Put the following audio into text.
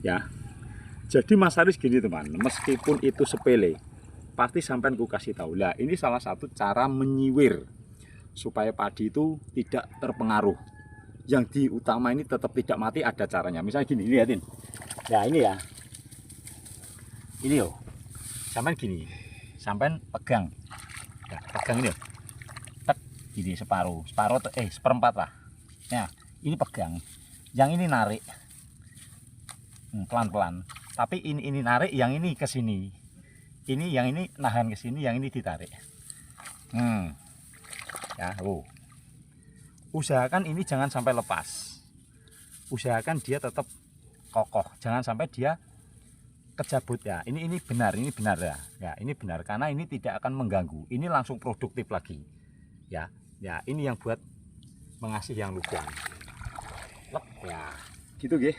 ya. Jadi Mas Haris gini teman, meskipun itu sepele, pasti sampean ku kasih tahu. Lah, ini salah satu cara menyiwir supaya padi itu tidak terpengaruh. Yang diutama ini tetap tidak mati, ada caranya. Misalnya gini, lihatin. Nah, ini ya. Ini yo. Sampean gini. Sampean pegang. Ya, pegang ini. Tek, gini separuh, seperempat lah. Nah, ini pegang. Yang ini narik. Pelan-pelan. Tapi ini narik, yang ini ke sini. Yang ini nahan ke sini, yang ini ditarik. Ya, usahakan ini jangan sampai lepas. Usahakan dia tetap kokoh. Jangan sampai dia kecabut ya. Ini benar ya. Ya, ini benar karena ini tidak akan mengganggu. Ini langsung produktif lagi. Ya. Ya, ini yang buat mengasih yang lubang. Lep, ya. Gitu, nggih.